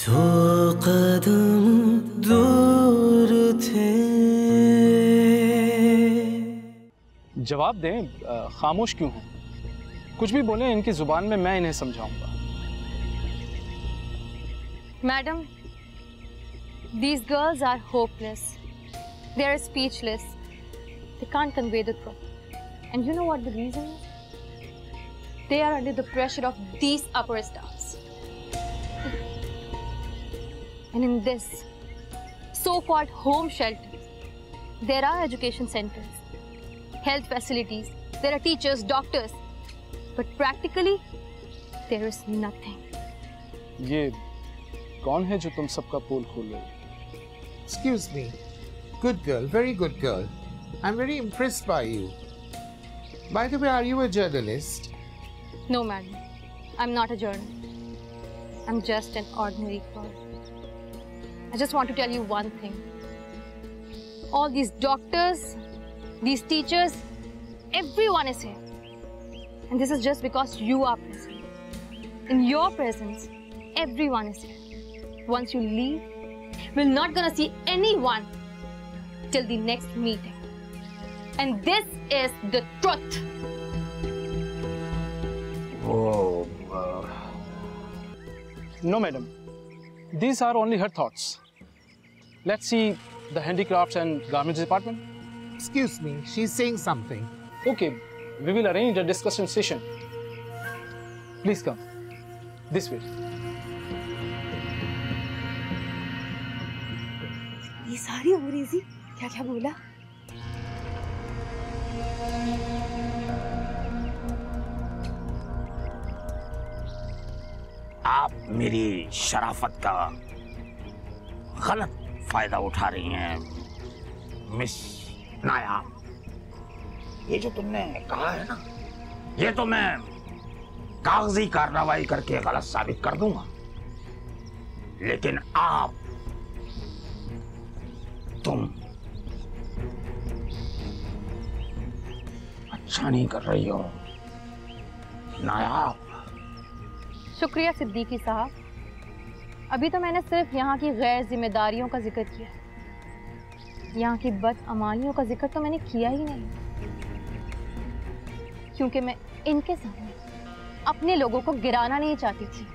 दो कदम दूर थे। जवाब दें, खामोश क्यों हैं? कुछ भी बोलें, इनकी जुबान में मैं इन्हें समझाऊंगा। Madam, these girls are hopeless. They are speechless. They can't convey the truth. And you know what the reason is? They are under the pressure of these upper stars. And in this so-called home shelters, there are education centers, health facilities, there are teachers, doctors, but practically there is nothing. ये कौन है जो तुम सबका पोल खोल रही है? Excuse me. Good girl, very good girl. I'm very impressed by you. By the way, are you a journalist? No, madam. I'm not a journalist. I'm just an ordinary girl. I just want to tell you one thing. All these doctors, these teachers, everyone is here. And this is just because you are present. In your presence, everyone is here. Once you leave, we're not gonna see anyone till the next meeting. And this is the truth. Oh, no, madam. These are only her thoughts. Let's see the handicrafts and garments department. Excuse me, she's saying something. Okay, we will arrange a discussion session. Please come. This way. ये सारी अंग्रेजी क्या क्या बोला? आप मेरी शराफत का गलत फायदा उठा रही हैं मिस नायाब। ये जो तुमने कहा है ना, ये तो मैं कागजी कार्रवाई करके गलत साबित कर दूंगा, लेकिन तुम अच्छा नहीं कर रही हो नायाब। शुक्रिया सिद्दीकी साहब। अभी तो मैंने सिर्फ यहाँ की गैर जिम्मेदारियों का जिक्र किया, यहाँ की बदअमानियों का जिक्र तो मैंने किया ही नहीं, क्योंकि मैं इनके सामने अपने लोगों को गिराना नहीं चाहती थी।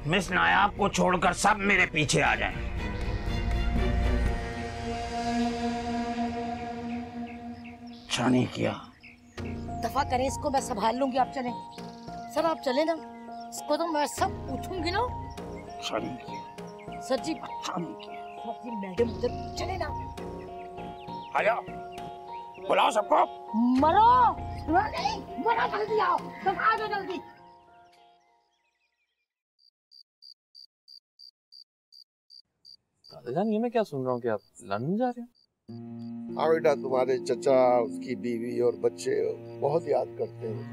मिस नायाब को छोड़कर सब मेरे पीछे आ जाएं। अच्छा नहीं किया। दफा करें इसको, मैं संभाल लूंगी, आप चलें। सर आप चले ना, इसको तो मैं सब पूछूंगी ना। अच्छा नहीं किया। सर जी अच्छा नहीं किया। सर जी मैडम उधर चले ना। आया, बुलाओ सबको। मरो नहीं, मरो, जल्दी आओ, सब आ जाओ जल्दी। दादाजान, ये मैं क्या सुन रहा हूँ कि आप लंदन जा रहे हैं? हाँ बेटा, तुम्हारे चचा, उसकी बीवी और बच्चे बहुत याद करते हैं।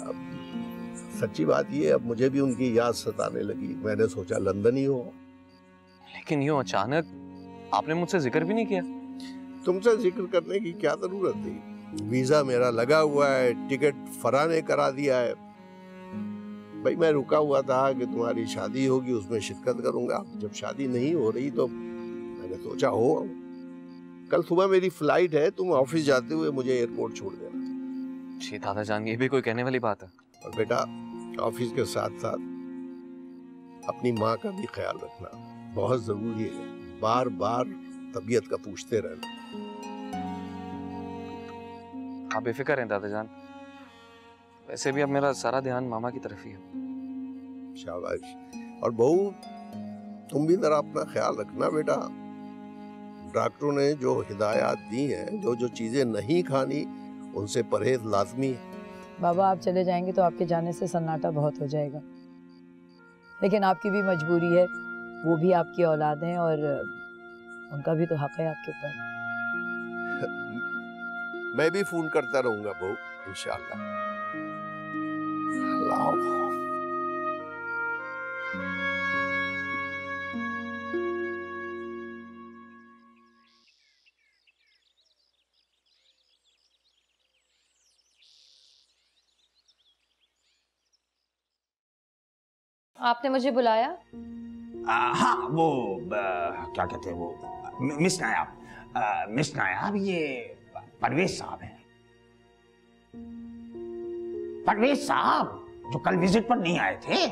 अब सच्ची बात ये, अब मुझे भी उनकी याद सताने लगी। मैंने सोचा लंदन ही हो। लेकिन यूं अचानक आपने मुझसे जिक्र भी नहीं किया। तुमसे जिक्र करने की क्या जरूरत थी? वीजा मेरा लगा हुआ है, टिकट फराह ने करा दिया है। भाई मैं रुका हुआ था कि तुम्हारी शादी होगी, उसमें शिरकत करूंगा। जब शादी नहीं हो रही तो मैंने सोचा हो। कल सुबह मेरी फ्लाइट है, तुम ऑफिस जाते हुए मुझे एयरपोर्ट छोड़ देना। जी दादाजान, ये भी कोई कहने वाली बात है। और बेटा, ऑफिस के साथ साथ अपनी माँ का भी ख्याल रखना बहुत जरूरी है। बार बार तबीयत का पूछते रहना। आप बेफिक्र हैं दादाजान, वैसे भी अब मेरा सारा ध्यान मामा की तरफ ही है। शाबाश। और बहू, तुम भी जरा अपना ख्याल रखना बेटा। डॉक्टरों ने जो हिदायत दी हैं, जो जो चीजें नहीं खानी, उनसे परहेज लाजमी है। बाबा आप चले जाएंगे तो आपके जाने से सन्नाटा बहुत हो जाएगा, लेकिन आपकी भी मजबूरी है। वो भी आपकी औलाद हैं और उनका भी तो हक है आपके ऊपर। मैं भी फोन करता रहूंगा बहू, इंशाअल्लाह। अल्लाह। आपने मुझे बुलाया? हाँ, वो क्या कहते हैं वो, मिस नायाब। मिस नायाब, ये परवेज साहब हैं। परवेज साहब जो कल विजिट पर नहीं आए थे।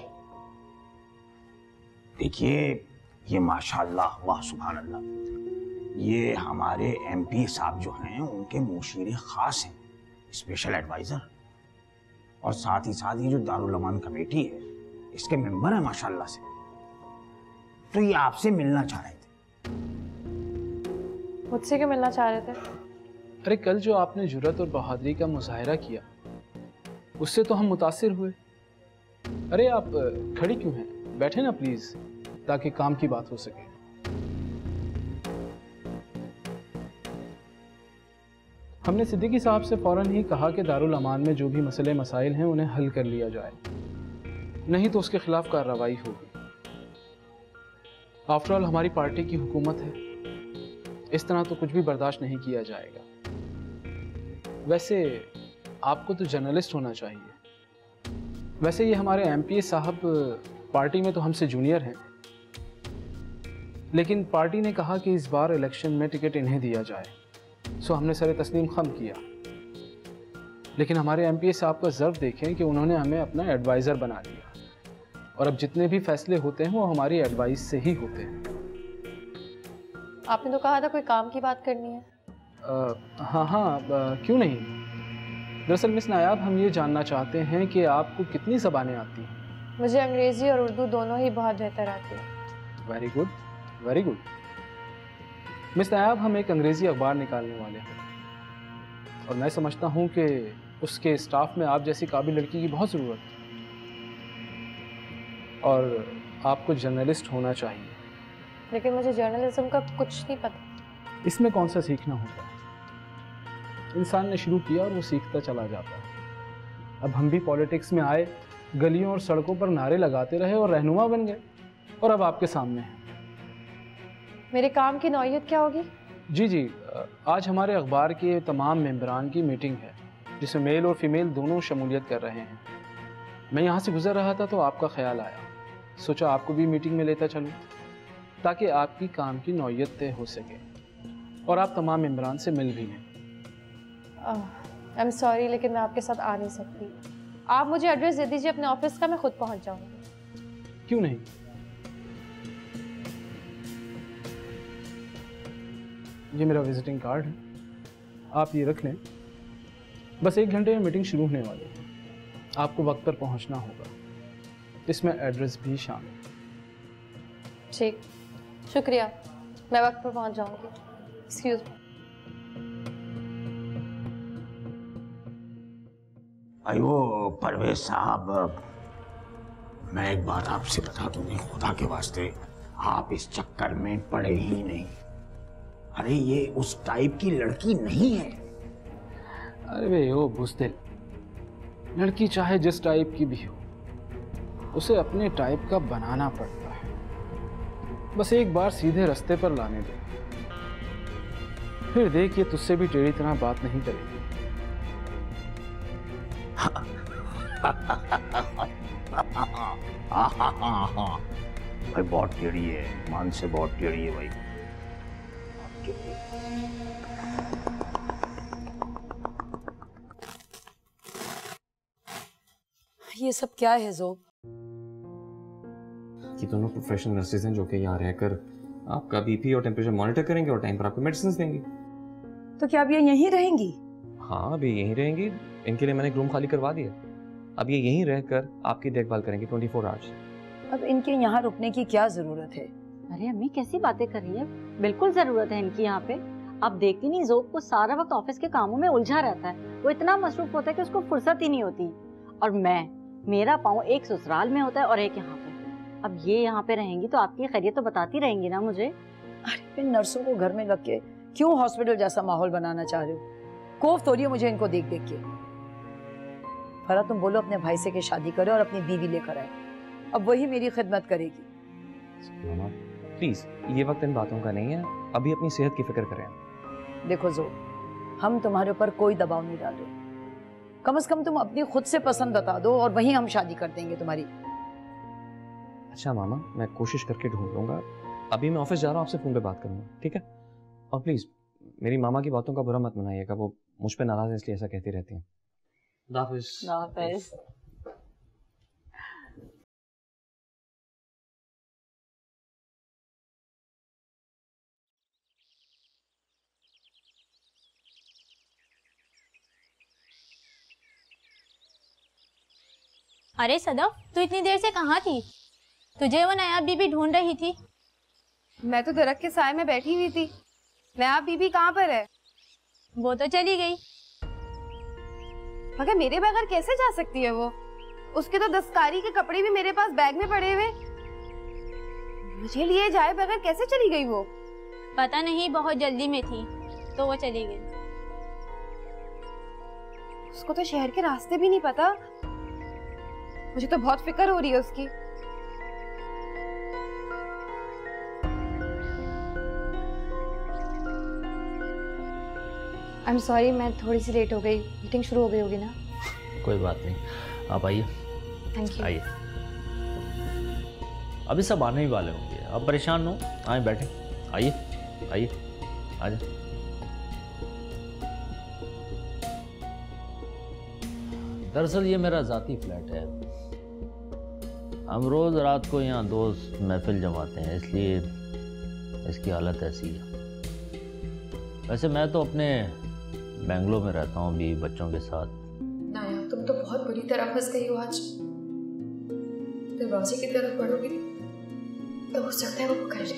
देखिए, ये माशाल्लाह, वाह सुभान अल्लाह, ये हमारे एमपी साहब जो हैं उनके मुशीर खास हैं, स्पेशल एडवाइजर, और साथ ही साथ ये जो दारुल अमान कमेटी है इसके मेंबर हैं माशाल्लाह से। तो ये आपसे मिलना चाह रहे थे। मुझसे क्यों मिलना चाह रहे थे? अरे कल जो आपने जुर्रत और बहादुरी का मुजाहिरा किया उससे तो हम मुतासिर हुए। अरे आप खड़ी क्यों हैं? बैठे ना प्लीज, ताकि काम की बात हो सके। हमने सिद्दीकी साहब से फौरन ही कहा कि दारुल अमान में जो भी मसले मसाइल हैं उन्हें हल कर लिया जाए, नहीं तो उसके खिलाफ कार्रवाई होगी। आफ्टर ऑल हमारी पार्टी की हुकूमत है, इस तरह तो कुछ भी बर्दाश्त नहीं किया जाएगा। वैसे आपको तो जर्नलिस्ट होना चाहिए। वैसे ये हमारे एमपी साहब पार्टी में तो हमसे जूनियर हैं, लेकिन पार्टी ने कहा कि इस बार इलेक्शन में टिकट इन्हें दिया जाए, सो हमने सरे तस्लीम खम किया। लेकिन हमारे एमपी साहब का ज़र्फ देखें कि उन्होंने हमें अपना एडवाइज़र बना लिया, और अब जितने भी फैसले होते हैं वो हमारी एडवाइस से ही होते हैं। आपने तो कहा था कोई काम की बात करनी है। हाँ, क्यों नहीं। दरअसल मिस नायाब, हम ये जानना चाहते हैं कि आपको कितनी ज़बानें आती हैं? मुझे अंग्रेज़ी और उर्दू दोनों ही बहुत बेहतर आती है। Very good, very good. Miss Nayab, हम एक अंग्रेज़ी अखबार निकालने वाले हैं, और मैं समझता हूँ कि उसके स्टाफ में आप जैसी काबिल लड़की की बहुत ज़रूरत है, और आपको जर्नलिस्ट होना चाहिए। लेकिन मुझे जर्नलिज्म का कुछ नहीं पता। इसमें कौन सा सीखना होता है? इंसान ने शुरू किया और वो सीखता चला जाता है। अब हम भी पॉलिटिक्स में आए, गलियों और सड़कों पर नारे लगाते रहे और रहनुमा बन गए, और अब आपके सामने हैं। मेरे काम की नौइयत क्या होगी? जी, आज हमारे अखबार के तमाम मेंबरान की मीटिंग है, जिसमें मेल और फीमेल दोनों शमूलियत कर रहे हैं। मैं यहाँ से गुजर रहा था तो आपका ख्याल आया, सोचा आपको भी मीटिंग में लेता चलूँ, ताकि आपकी काम की नौइयत तय हो सके और आप तमाम मेंबरान से मिल भी लें। आई एम सॉरी, लेकिन मैं आपके साथ आ नहीं सकती। आप मुझे एड्रेस दे दीजिए अपने ऑफिस का, मैं खुद पहुंच जाऊंगी। क्यों नहीं? ये मेरा विजिटिंग कार्ड है, आप ये रख लें। बस 1 घंटे में मीटिंग शुरू होने वाली है, आपको वक्त पर पहुंचना होगा। इसमें एड्रेस भी शामिल। ठीक, शुक्रिया, मैं वक्त पर पहुंच जाऊंगी। Excuse me. अयो परवेज साहब, मैं एक बात आपसे बता दूं, खुदा के वास्ते आप इस चक्कर में पड़े ही नहीं। अरे ये उस टाइप की लड़की नहीं है। अरे ओ बुज़दिल, लड़की चाहे जिस टाइप की भी हो, उसे अपने टाइप का बनाना पड़ता है। बस एक बार सीधे रास्ते पर लाने दे, फिर देख ये तुझसे भी टेढ़ी तरह बात नहीं करेगी। भाई बहुत टेढ़ी है, मान से बहुत टेढ़ी है भाई। ये सब क्या है ज़ोब? ये दोनों प्रोफेशनल नर्सेज हैं जो कि यहाँ रहकर आपका बीपी और टेम्परेचर मॉनिटर करेंगे और टाइम पर आपको मेडिसिन देंगी। तो क्या अब ये यहीं रहेंगी? हाँ, अभी यहीं रहेंगी। इनके लिए मैंने एक रूम खाली करवा दिया। अब ये यहीं रहकर आपकी देखभाल करेंगे 24 आवर्स। अब इनके यहाँ रुकने की क्या जरूरत है? अरे अम्मी कैसी बातें कर रही है, बिल्कुल जरूरत है इनकी यहाँ पे। आप देखती नहीं, ज़ोब को सारा वक्त ऑफिस के कामों में उलझा रहता है। वो इतना मसरूफ होता है कि उसको फुर्सत ही नहीं होती। और मेरा पाँव एक ससुराल में होता है और एक यहाँ पे। अब ये यहाँ पे रहेंगी तो आपकी खैरियत तो बताती रहेंगी ना मुझे। अरे इन नर्सों को घर में रख के क्यों हॉस्पिटल जैसा माहौल बनाना चाह रहे हो? खौफ तो रही है मुझे इनको देख देख के। फरा, तुम बोलो अपने भाई से कि शादी करे और अपनी बीवी लेकर आए, अब वही मेरी खिदमत करेगी। मामा प्लीज, ये वक्त इन बातों का नहीं है, अभी अपनी सेहत की फिक्र करें। देखो ज़ोब, हम तुम्हारे ऊपर कोई दबाव नहीं डाल रहे। कम से कम तुम अपनी खुद से पसंद बता दो और वहीं हम शादी कर देंगे तुम्हारी। अच्छा मामा, मैं कोशिश करके ढूंढ लूंगा। अभी मैं ऑफिस जा रहा हूँ, आपसे फ़ोन पे बात करूंगा, ठीक है? और प्लीज़ मेरी मामा की बातों का बुरा मत मनाइएगा, वो मुझ पे नाराज़ है इसलिए ऐसा कहती रहती हैं। हाफिज़। अरे सदफ, तू इतनी देर से कहाँ थी? तुझे वो नया बीबी ढूंढ रही थी। मैं तो दरख्त के साए में बैठी हुई थी। नया बीबी कहाँ पर है? वो तो चली गई। मगर मेरे बगैर कैसे जा सकती है वो? उसके तो दस्तकारी के कपड़े भी मेरे पास बैग में पड़े हुए। मुझे लिए जाए बगैर कैसे चली गई वो? पता नहीं, बहुत जल्दी में थी तो वो चली गई। उसको तो शहर के रास्ते भी नहीं पता। मुझे तो बहुत फिक्र हो रही है उसकी। आई एम सॉरी, मैं थोड़ी सी लेट हो गई। मीटिंग शुरू हो गई होगी ना? कोई बात नहीं, आप आइए। Thank you. आइए, अभी सब आने ही वाले होंगे, आप परेशान हो, आए बैठे। आइए आइए, आ जाए। दरअसल ये मेरा ज़ाती फ्लैट है। हम रोज़ रात को यहाँ दोस्त महफिल जमाते हैं, इसलिए इसकी हालत ऐसी है। वैसे मैं तो अपने बेंगलोर में रहता हूँ अभी बच्चों के साथ। नाया, तुम तो बहुत बुरी तरह फंस गई हो आज। दरवाजे की तरफ बढ़ोगी तो हो सकता है वो पकड़ ले।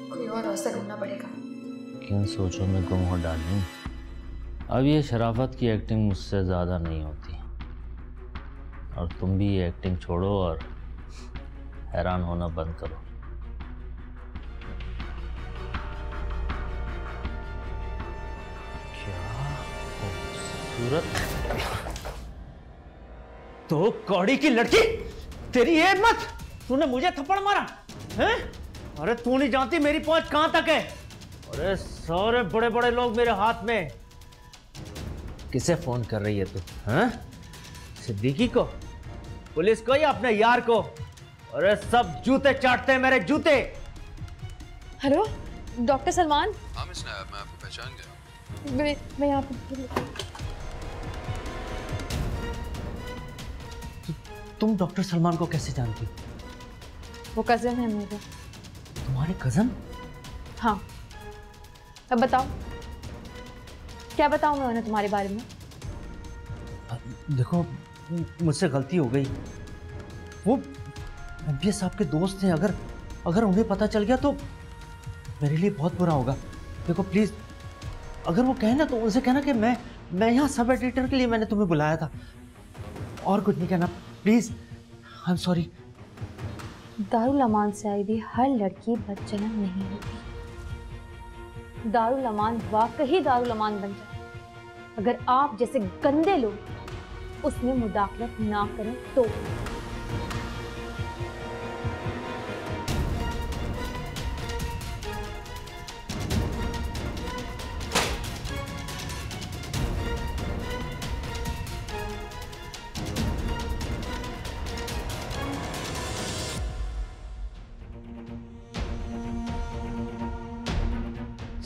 कोई और रास्ता ढूंढना पड़ेगा। किन सोचों में गुम हो डाली। अब ये शराफत की एक्टिंग मुझसे ज़्यादा नहीं होती, और तुम भी ये एक्टिंग छोड़ो और हैरान होना बंद करो। खूबसूरत तो कौड़ी की लड़की, तेरी ये हिम्मत, तूने मुझे थप्पड़ मारा हैं? अरे तू नहीं जानती मेरी पहुंच कहां तक है। अरे सारे बड़े बड़े लोग मेरे हाथ में। किसे फोन कर रही है तू? हैं? सिद्दीकी को, पुलिस को, या अपने यार को? अरे सब जूते चाटते हैं मेरे जूते। Hello doctor Salman. हाँ मिस नायब, मैं आपको पहचान गया। मैं यहाँ पे। तुम डॉक्टर सलमान को कैसे जानती? वो कजन है मेरा। तुम्हारे कजन? हाँ। अब बताओ, क्या बताऊं मैं उन्हें तुम्हारे बारे में? देखो, मुझसे गलती हो गई। वो एमपीएस साहब के दोस्त हैं। अगर उन्हें पता चल गया तो मेरे लिए बहुत बुरा होगा। देखो प्लीज, अगर वो कहे ना तो उनसे कहना कि मैं यहाँ सब एडिटर के लिए मैंने तुम्हें बुलाया था, और कुछ नहीं कहना please. I am sorry. Darul Aman से आई भी हर लड़की बदजनम नहीं होती। दारुल अमान वाकई दारुल अमान बन जाए अगर आप जैसे गंदे लोग उसमें मुदाखलत ना करें तो।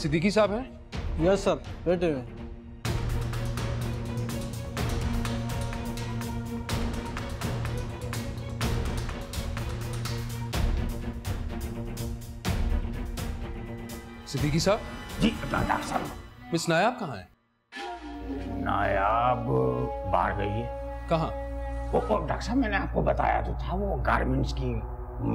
सिद्दीकी साहब हैं? यस सर, बैठे हुए। सिद्दीकी साहब। जी डॉक्टर साहब। मिस नायाब कहाँ है? नायाब बाहर गई है। कहाँ? वो डॉक्टर साहब, मैंने आपको बताया तो था, वो गारमेंट्स की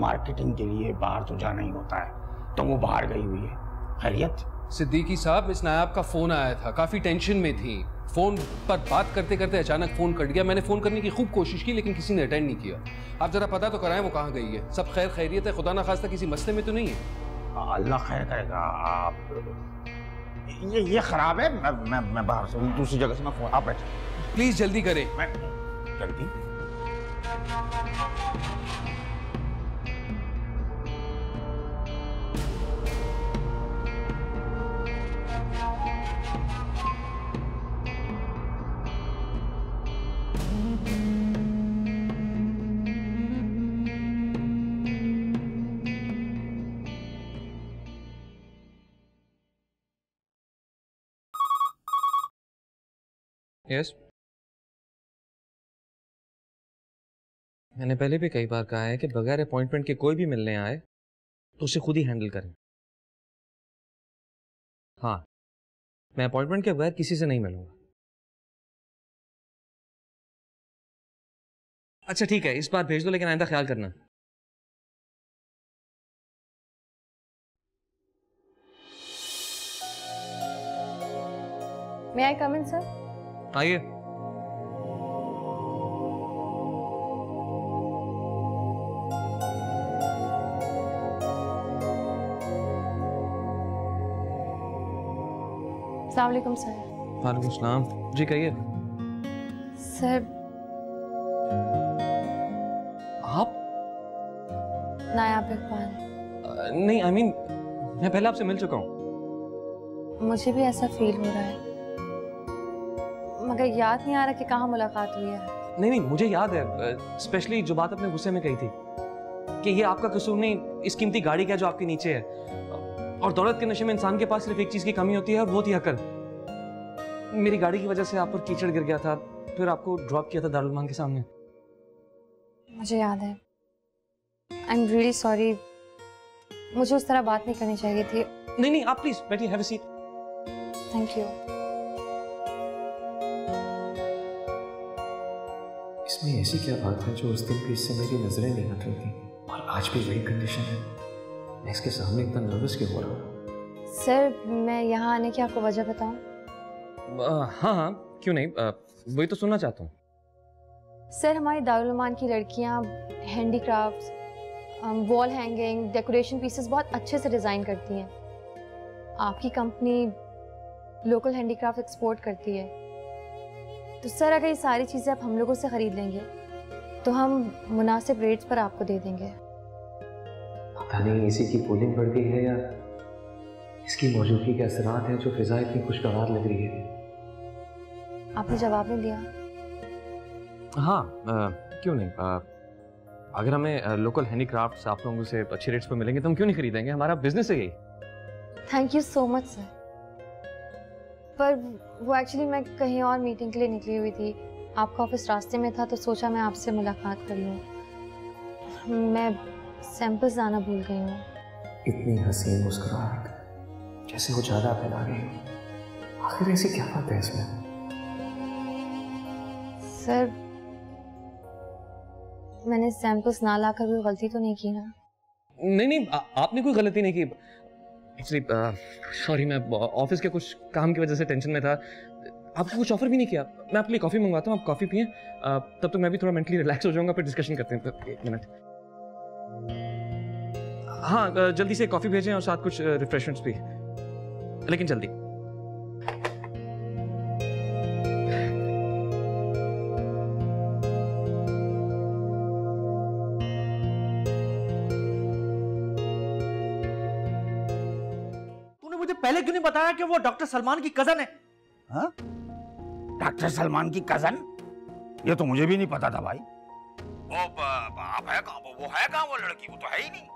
मार्केटिंग के लिए बाहर तो जाना ही होता है, तो वो बाहर गई हुई है। खैरियत? सिद्दीकी साहब, मिस नायाब का फोन आया था, काफी टेंशन में थी। फोन पर बात करते करते अचानक फोन कट गया। मैंने फोन करने की खूब कोशिश की लेकिन किसी ने अटेंड नहीं किया। आप जरा पता तो कराएं वो कहाँ गई है। सब खैर खैरियत है? खुदा ना खास्ता किसी मसले में तो नहीं है? अल्लाह खैर करेगा। आप ये खराब है। मैं बाहर से दूसरी जगह से मैं फोन। आप बैठे प्लीज, जल्दी करें। मैं जल्दी। यस, मैंने पहले भी कई बार कहा है कि बगैर अपॉइंटमेंट के कोई भी मिलने आए तो उसे खुद ही हैंडल करें। हाँ, मैं अपॉइंटमेंट के बगैर किसी से नहीं मिलूंगा। अच्छा ठीक है, इस बार भेज दो, लेकिन आइंदा ख्याल करना। May I come in, sir? आइए। अस्सलाम वालेकुम सर। वालेकुम सलाम। जी कहिए। सर आप? नायाब इकबाल। नहीं, आई मीन मैं पहले आपसे मिल चुका हूँ। मुझे भी ऐसा फील हो रहा है, मगर याद नहीं आ रहा कि कहाँ मुलाकात हुई है। नहीं, मुझे याद है, स्पेशली जो बात अपने गुस्से में कही थी कि ये आपका कसूर नहीं, इस कीमती गाड़ी का जो आपके नीचे है, और दौलत के नशे में इंसान के पास सिर्फ एक चीज की कमी होती है, और वो थी अकल। मेरी गाड़ी की वजह से आप पर कीचड़ गिर गया था, फिर आपको ड्रॉप किया था दारुल अमान के सामने। मुझे याद है। आई एम रियली सॉरी, मुझे उस तरह बात नहीं करनी चाहिए थी। नहीं, आप प्लीज बैठिए, have a seat. Thank you. इसमें ऐसी क्या बात है जो उस दिन भी इससे मेरी नजरें नहीं हट रही थी, और आज भी वही कंडीशन है। मैं इसके सामने इतना नर्वस क्यों हो रहा हूँ? सर, मैं यहाँ आने की आपको वजह बताऊं? हाँ, क्यों नहीं, वही तो सुनना चाहता हूँ। सर, हमारी दारुल अमान की लड़कियाँ handicrafts, wall hanging, decoration pieces बहुत अच्छे से डिज़ाइन करती हैं। आपकी कंपनी लोकल हैंडीक्राफ्ट एक्सपोर्ट करती है, तो सर अगर ये सारी चीज़ें आप हम लोगों से ख़रीद लेंगे तो हम मुनासिब रेट्स पर आपको दे देंगे। पता नहीं इसी की कूलिंग बढ़ गई है या इसकी मौजूदगी के असरात हैं जो फिजा इतनी खुशगवार लग रही है। आपने जवाब नहीं दिया। हाँ, क्यों नहीं, अगर हमें लोकल हैंडीक्राफ्ट्स आप लोगों से अच्छे रेट्स पर मिलेंगे तो हम क्यों नहीं खरीदेंगे, हमारा बिजनेस है यही। Thank you so much sir. पर वो एक्चुअली मैं कहीं और मीटिंग के लिए निकली हुई थी, आपका ऑफिस रास्ते में था, तो सोचा मैं आपसे मुलाकात कर लूँ। मैं सैंपल्स लाना भूल गई हूँ। इतनी हसीन मुस्कुराहट जैसे वो ज्यादा फैला रही हो, आखिर ऐसी क्या बात है इसमें? सर, मैंने सैंपल्स ना लाकर कोई गलती तो नहीं की ना? नहीं, आपने कोई गलती नहीं की। एक्चुअली सॉरी, मैं ऑफिस के कुछ काम की वजह से टेंशन में था, आपको कुछ ऑफर भी नहीं किया। मैं आपके लिए कॉफ़ी मंगवाता हूँ, आप कॉफ़ी पिए, तब तो मैं भी थोड़ा मेंटली रिलैक्स हो जाऊंगा, फिर डिस्कशन करते हैं। एक मिनट। हाँ, जल्दी से कॉफ़ी भेजें और साथ कुछ रिफ्रेशमेंट्स भी, लेकिन जल्दी। पहले क्यों नहीं बताया कि वो डॉक्टर सलमान की कजन है? हाँ? डॉक्टर सलमान की कजन? ये तो मुझे भी नहीं पता था भाई। आप है कहाँ? वो है कहाँ वो लड़की? वो तो है ही नहीं।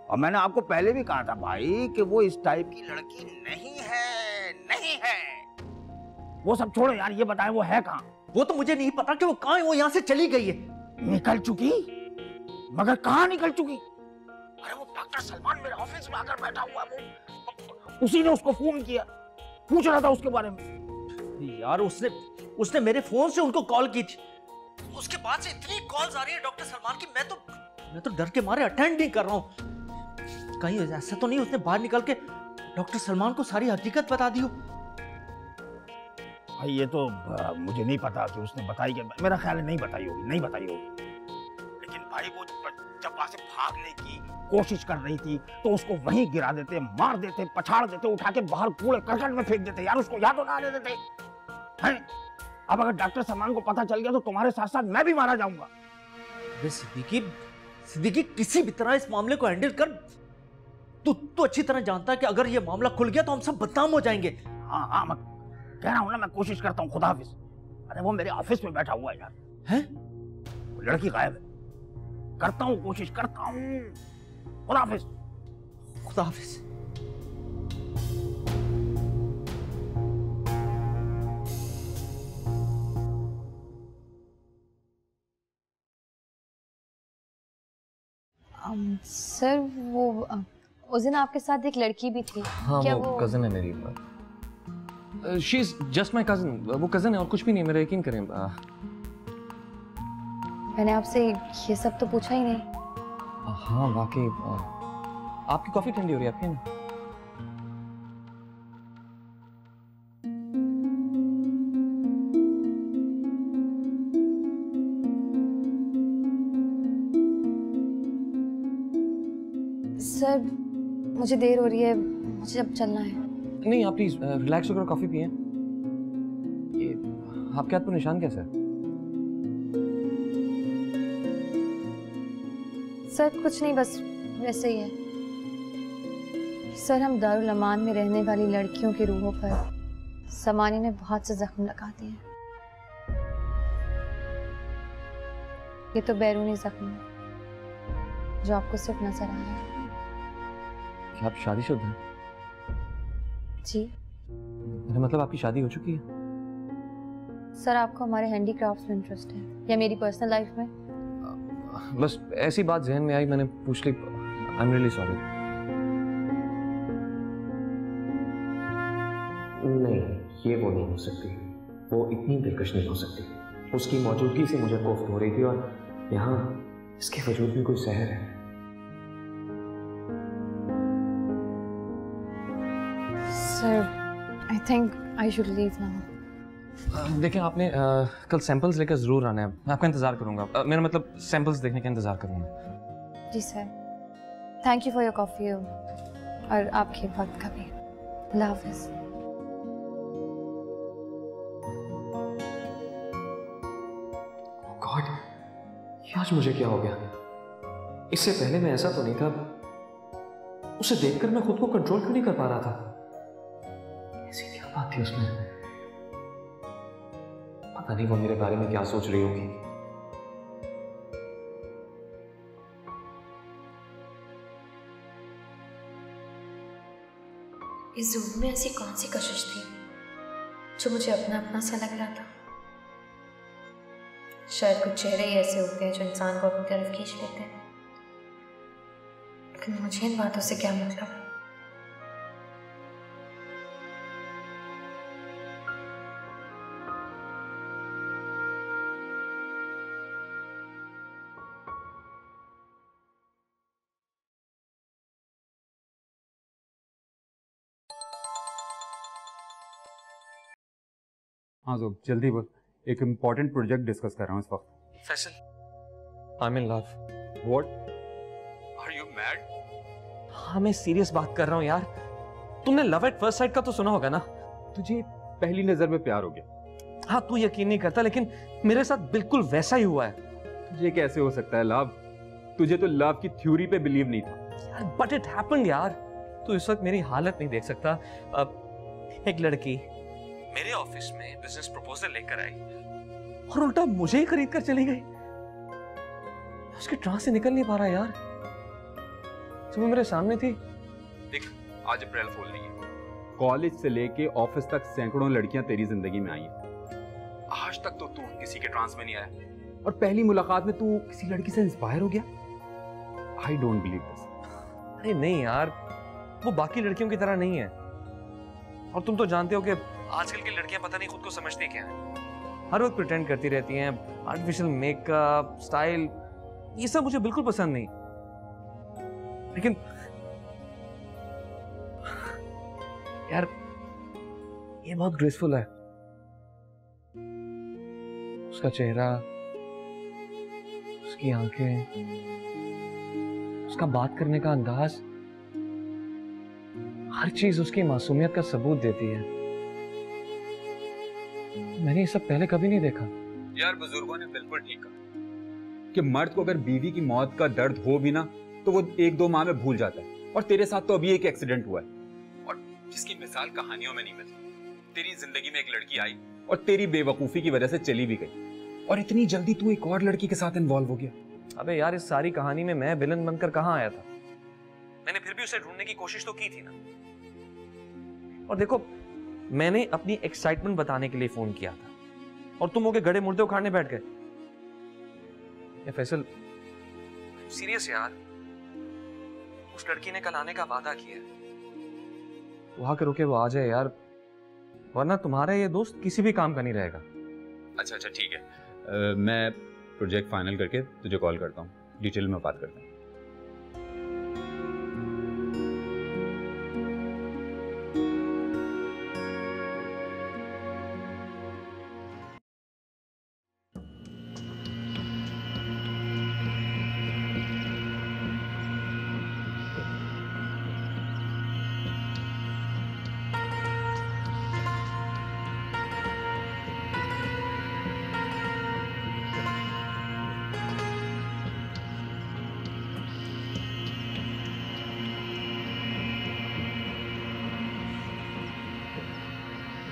और मैंने आपको पहले भी कहा था भाई कि वो इस टाइप की लड़की नहीं है। वो सब छोड़ो यार, ये बताएं वो है कहाँ? वो तो मुझे नहीं पता कि वो कहाँ है, वो यहाँ से चली गई है। निकल चुकी? मगर कहाँ निकल चुकी? अरे वो डॉक्टर सलमान मेरे ऑफिस में आकर बैठा हुआ है, उसी ने उसको फोन किया, पूछ रहा था उसके बारे में। यार उसने मेरे फोन से उनको कॉल की थी, उसके बाद से इतनी कॉल्स आ रही है डॉक्टर सलमान की, मैं तो डर के मारे अटेंड नहीं कर रहा हूँ। कहीं ऐसा तो नहीं उसने बाहर निकल के डॉक्टर सलमान को सारी हकीकत बता दी हो? भाई ये तो मुझे नहीं पता कि उसने बताई क्या, मेरा ख्याल है नहीं बताई होगी। लेकिन भाई वो जब वहां से भागने की कोशिश कर रही थी तो उसको वहीं गिरा देते, मार देते, पछाड़ देते, उठा के बाहर कूड़े करकट में फेंक देते यार, उसको याद ना आने देते हैं। अब अगर डॉक्टर सलमान को पता चल गया तो तुम्हारे साथ साथ मैं भी मारा जाऊंगा। सिद्दीकी किसी भी तरह इस मामले को हैंडल कर। तू अच्छी तरह जानता है कि अगर ये मामला खुल गया तो हम सब बदनाम हो जाएंगे। हाँ, मैं कह रहा हूँ ना, मैं कोशिश करता हूँ। खुदा हाफिज। अरे वो मेरे ऑफिस में बैठा हुआ है यार। लड़की गायब है। करता हूँ, कोशिश करता हूँ। खुदा हाफिज। खुदा हाफिज। सर वो उस दिन आपके साथ एक लड़की भी थी। हाँ, क्या वो कजन है मेरी। She is just my cousin. वो कजन है और कुछ भी नहीं, मेरा यकीन करें। मैंने आपसे ये सब तो पूछा ही नहीं। हाँ वाकई। आपकी कॉफी ठंडी हो रही है, आपकी ना? सर मुझे देर हो रही है, मुझे अब चलना है। नहीं आप प्लीज रिलैक्स होकर कॉफी पिए। ये आपके हाथ पर निशान कैसा है? सर कुछ नहीं, बस वैसे ही है। सर हम दारुल अमान में रहने वाली लड़कियों की रूहों पर समानी ने बहुत से जख्म लगा दिए हैं। ये तो बैरूनी जख्म है जो आपको सिर्फ नजर आ रहा है। क्या आप शादीशुदा हैं? जी। मेरा मतलब आपकी शादी हो चुकी है? सर आपको हमारे हैंडीक्राफ्ट्स में इंटरेस्ट है या मेरी पर्सनल लाइफ में? बस ऐसी बात जहन में आई, मैंने पूछ ली। I am really sorry. नहीं, ये वो नहीं हो सकती। वो इतनी दिलकश नहीं हो सकती। उसकी मौजूदगी से मुझे कोफ्त हो रही थी और यहाँ इसके वजूद में कोई सहर है। Sir I think I should leave now. देखें आपने कल सैंपल्स लेकर जरूर आना है। मैं आपका इंतजार करूंगा। मेरा मतलब सैंपल्स देखने का इंतजार करूंगा। जी sir, thank you for your coffee और आपके वक्त का भी। अल्लाह हाफिज़। गॉड, आज मुझे क्या हो गया? इससे पहले मैं ऐसा तो नहीं था। उसे देखकर मैं खुद को कंट्रोल क्यों नहीं कर पा रहा था? ऐसी क्या बात थी उसमें? पता नहीं वो मेरे बारे में क्या सोच रही होगी। इस ज़ूम में ऐसी कौन सी कशिश थी जो मुझे अपना अपना सा लग रहा था? शायद कुछ चेहरे ही ऐसे होते हैं जो इंसान को अपनी तरफ खींच लेते हैं, लेकिन मुझे इन बातों से क्या मतलब? हाँ जो जल्दी बोल, एक इम्पोर्टेंट प्रोजेक्ट डिस्कस कर रहा हूँ इस वक्त। Faisal, I am in love. What? Are you mad? हाँ मैं सीरियस बात कर रहा हूँ यार। तुमने लव एट फर्स्ट साइट का तो सुना होगा ना? तुझे पहली नजर में प्यार हो गया? हाँ तू यकीन नहीं करता, लेकिन मेरे साथ बिल्कुल वैसा ही हुआ है। तुझे कैसे हो सकता है लव? तुझे तो लव की थ्योरी पे बिलीव नहीं था। बट इट हैपेंड यार। तू इस वक्त मेरी हालत नहीं देख सकता। एक लड़की मेरे ऑफिस में बिजनेस प्रपोजल लेकर आई और उल्टा मुझे ही खरीद कर चली गई। उसके ट्रांस से निकल नहीं पा रहा यार। जब वो मेरे सामने थी। देख, आज अप्रैल फूल नहीं है। कॉलेज से लेके ऑफिस तक सैकड़ों लड़कियां तेरी जिंदगी में आई हैं। आज तक तो तू किसी के ट्रांस में नहीं आया और पहली मुलाकात में तू किसी लड़की से इंस्पायर हो गया। I don't believe this. अरे नहीं यार, वो बाकी लड़कियों की तरह नहीं है। और तुम तो जानते हो कि आजकल की लड़कियां पता नहीं खुद को समझती क्या है। हर वक्त प्रिटेंड करती रहती हैं, आर्टिफिशियल मेकअप, स्टाइल, ये सब मुझे बिल्कुल पसंद नहीं। लेकिन यार ये बहुत ग्रेसफुल है। उसका चेहरा, उसकी आंखें, उसका बात करने का अंदाज, हर चीज उसकी मासूमियत का सबूत देती है। मैंने ये सब पहले कभी नहीं देखा। यार बुजुर्गों ने बिल्कुल ठीक कहा कि मर्द को अगर बीवी की मौत का दर्द हो भी ना तो वो 1-2 माह में भूल जाता है। और तेरे साथ तो अभी एक एक्सीडेंट हुआ है और जिसकी मिसाल कहानियों में नहीं मिलती। तेरी जिंदगी में एक लड़की आई और तेरी बेवकूफी की वजह से चली भी गई और इतनी जल्दी तू एक और लड़की के साथ इन्वॉल्व हो गया। अबे यार इस सारी कहानी में मैं विलन बनकर कहां आया था? मैंने फिर भी उसे ढूंढने की कोशिश तो की थी ना। और देखो मैंने अपनी एक्साइटमेंट बताने के लिए फोन किया था और तुम होके गड़े मुर्दे उखाड़ने बैठ गए। फैसल सीरियस यार, उस लड़की ने कल आने का वादा किया है। वहां के रुके वो आ जाए यार, वरना तुम्हारा ये दोस्त किसी भी काम का नहीं रहेगा। अच्छा ठीक है, मैं प्रोजेक्ट फाइनल करके तुझे कॉल करता हूँ, डिटेल में बात करता हूँ।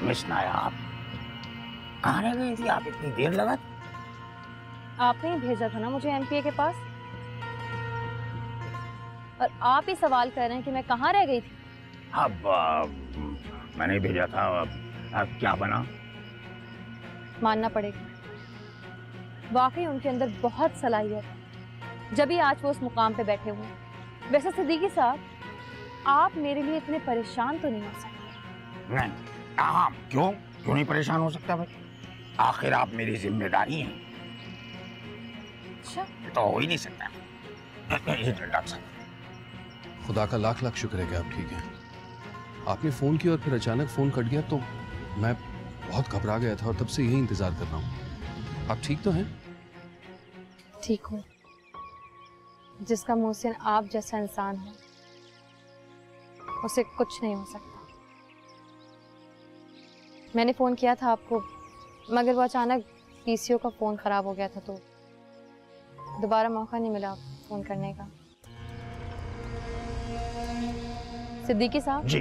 मिस नायाब, कहाँ रह गई थी आप इतनी देर लगा? आपने ही भेजा था ना मुझे एमपीए के पास, और आप ही सवाल कर रहे हैं कि मैं कहाँ रह गई थी। अब मैंने भेजा था, अब क्या बना? मानना पड़ेगा, वाकई उनके अंदर बहुत सलाहियत है, जब भी आज वो उस मुकाम पे बैठे हुए हैं। वैसे सिद्दीकी साहब, आप मेरे लिए इतने परेशान तो नहीं हो सकते। नहीं, हाँ, क्यों नहीं परेशान हो सकता भाई? आखिर आप मेरी जिम्मेदारी हैं। अच्छा, तो हो ही नहीं सकता। डॉक्टर साहब, खुदा का लाख लाख शुक्र है कि आप ठीक हैं। आपने फ़ोन किया और फिर अचानक फ़ोन कट गया तो मैं बहुत घबरा गया था और तब से यही इंतज़ार कर रहा हूँ। आप ठीक तो हैं? ठीक हूँ। जिसका मोहसिन आप जैसा इंसान हो, उसे कुछ नहीं हो सकता। मैंने फ़ोन किया था आपको, मगर वो अचानक पीसीओ का फ़ोन ख़राब हो गया था, तो दोबारा मौका नहीं मिला फ़ोन करने का। सिद्दीकी साहब जी,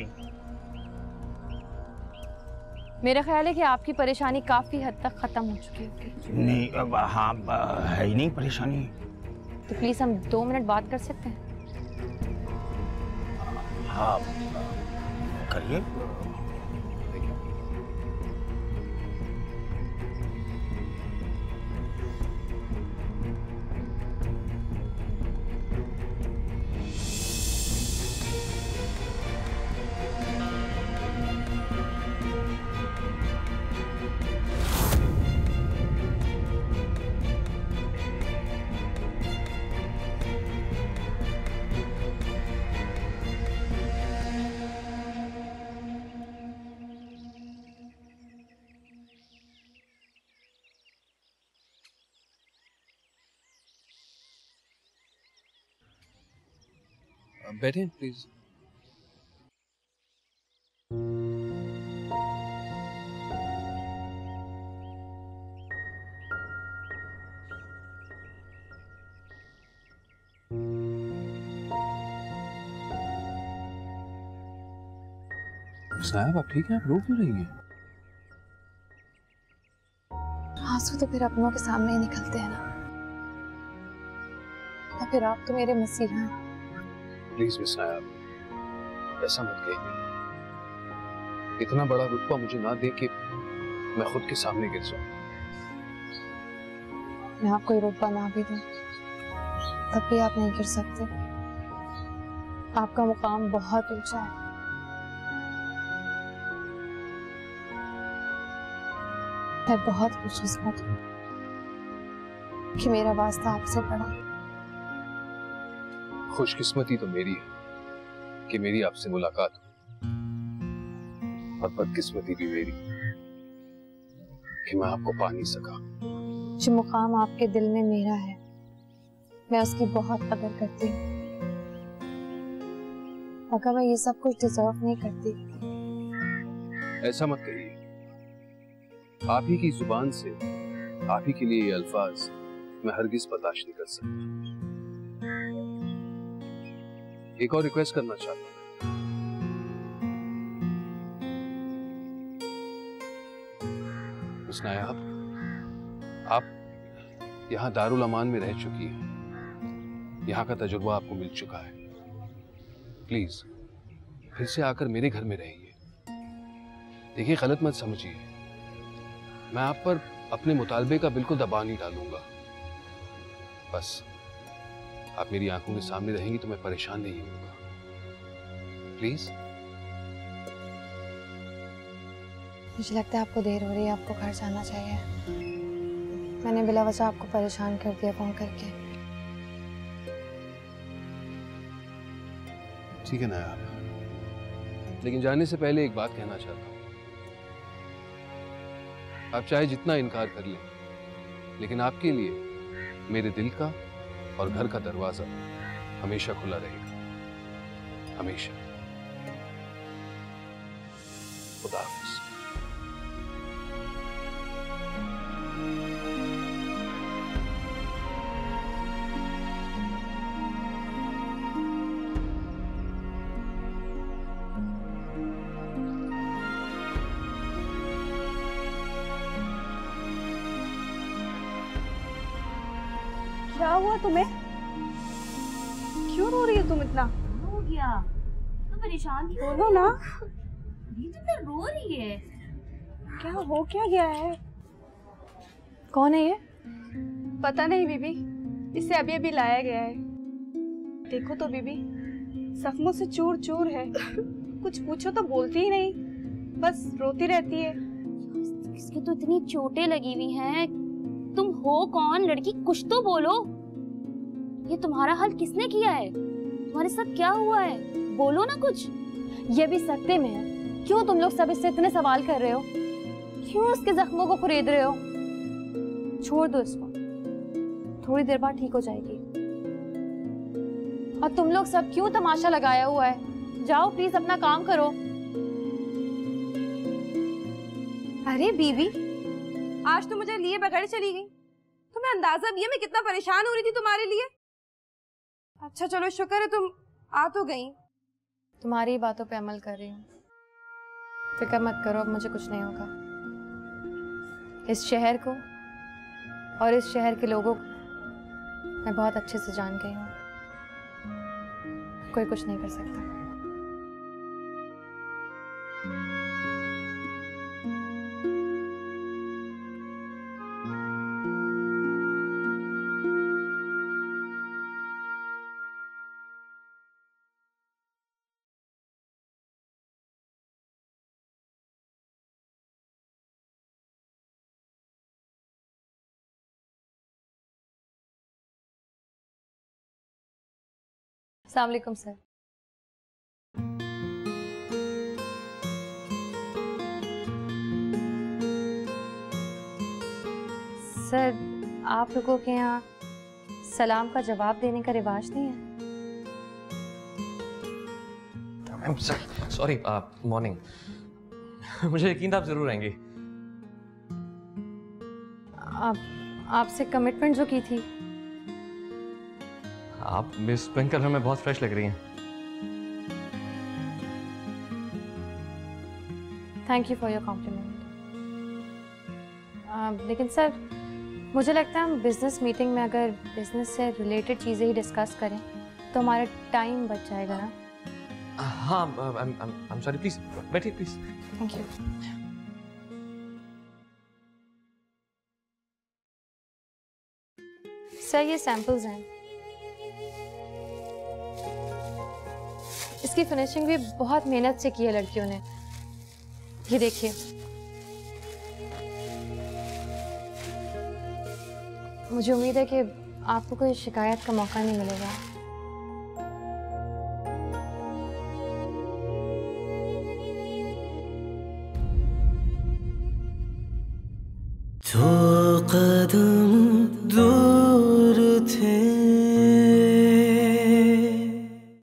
मेरा ख्याल है कि आपकी परेशानी काफ़ी हद तक ख़त्म हो चुकी होगी। नहीं, अब हाँ, है ही नहीं परेशानी। तो प्लीज़ हम 2 मिनट बात कर सकते हैं? हाँ, करिए। बैठें प्लीज। साहब, आप ठीक हैं? आप रो क्यों रही हैं? आंसू तो फिर अपनों के सामने ही निकलते हैं ना, और फिर आप तो मेरे मसीहा हैं। प्लीज मिस नायाब, ऐसा मत कहिए। इतना बड़ा रुतबा मुझे ना दे कि मैं खुद के सामने गिर जाऊं। मैं आपको ये रुतबा ना भी दूं, तब भी आप नहीं गिर सकते। आपका मुकाम बहुत ऊंचा है। मैं बहुत खुशकिस्मत हूँ कि मेरा वास्ता आपसे पड़ा। खुशकिस्मती तो मेरी है कि मेरी आपसे मुलाकात हुई, और बदकिस्मती भी मेरी कि मैं आपको पा नहीं सका। जो मुकाम आपके दिल में मेरा है, मैं उसकी बहुत कदर करती हूँ, मगर मैं ये सब कुछ डिजर्व नहीं करती। ऐसा मत कहिए। आप ही की जुबान से आप ही के लिए ये अल्फाज मैं हरगिज बर्दाश्त नहीं कर सकता। एक और रिक्वेस्ट करना चाहता हूं। मिस नायाब, आप यहाँ दारुल अमान में रह चुकी हैं, यहाँ का तजुर्बा आपको मिल चुका है। प्लीज फिर से आकर मेरे घर में रहिए। देखिए, गलत मत समझिए, मैं आप पर अपने मुतालबे का बिल्कुल दबाव नहीं डालूंगा। बस आप मेरी आंखों के सामने रहेंगी तो मैं परेशान नहीं होऊंगा। प्लीज। मुझे लगता है आपको देर हो रही है, आपको घर जाना चाहिए। मैंने बिला वजह आपको परेशान कर दिया फोन करके। ठीक है नाया, लेकिन जाने से पहले एक बात कहना चाहता हूँ। आप चाहे जितना इनकार कर लें, लेकिन आपके लिए मेरे दिल का और घर का दरवाजा हमेशा खुला रहेगा, हमेशा। खुदा हाफिज़। क्या हुआ तुम्हें? क्यों रो रही हो तुम इतना? हो गया तो परेशान क्यों? बोलो ना। ये तो रो रही है। क्या हो क्या गया है? कौन है ये? पता नहीं बीबी, इसे अभी अभी लाया गया है। देखो तो बीबी, जख्मों से चूर चूर है। कुछ पूछो तो बोलती ही नहीं, बस रोती रहती है। इसकी तो इतनी चोटें लगी हुई हैं। तुम हो कौन लड़की? कुछ तो बोलो। ये तुम्हारा हाल किसने किया है? तुम्हारे साथ क्या हुआ है? बोलो ना कुछ। ये भी सकते में है। क्यों तुम लोग सब इससे इतने सवाल कर रहे हो? क्यों उसके जख्मों को खरीद रहे हो? छोड़ दो इसको, थोड़ी देर बाद ठीक हो जाएगी। और तुम लोग सब क्यों तमाशा लगाया हुआ है? जाओ प्लीज अपना काम करो। अरे बीबी, आज तो मुझे लिए बगैर चली गई। तुम्हें अंदाजा भी है मैं कितना परेशान हो रही थी तुम्हारे लिए। अच्छा चलो, शुक्र है तुम आ तो गई। तुम्हारी बातों पे अमल कर रही हूँ, फिक्र मत करो, अब मुझे कुछ नहीं होगा। इस शहर को और इस शहर के लोगों को मैं बहुत अच्छे से जान गई हूँ। कोई कुछ नहीं कर सकता। अस्सलाम वालेकुम सर। सर, आप लोगों के यहाँ सलाम का जवाब देने का रिवाज नहीं है? Sorry, morning. मुझे यकीन था आप जरूर आएंगे। आपसे कमिटमेंट जो की थी। आप मिस पिंक कलर में बहुत फ्रेश लग रही हैं। Thank you for your compliment. लेकिन सर, मुझे लगता है हम बिजनेस मीटिंग में अगर बिजनेस से रिलेटेड चीज़ें ही डिस्कस करें तो हमारा टाइम बच जाएगा ना। हाँ, I'm sorry, प्लीज बैठिए प्लीज। Thank you. सर, ये सैंपल्स हैं। इसकी फिनिशिंग भी बहुत मेहनत से की है लड़कियों ने। ये देखिए, मुझे उम्मीद है कि आपको कोई शिकायत का मौका नहीं मिलेगा। तो कदम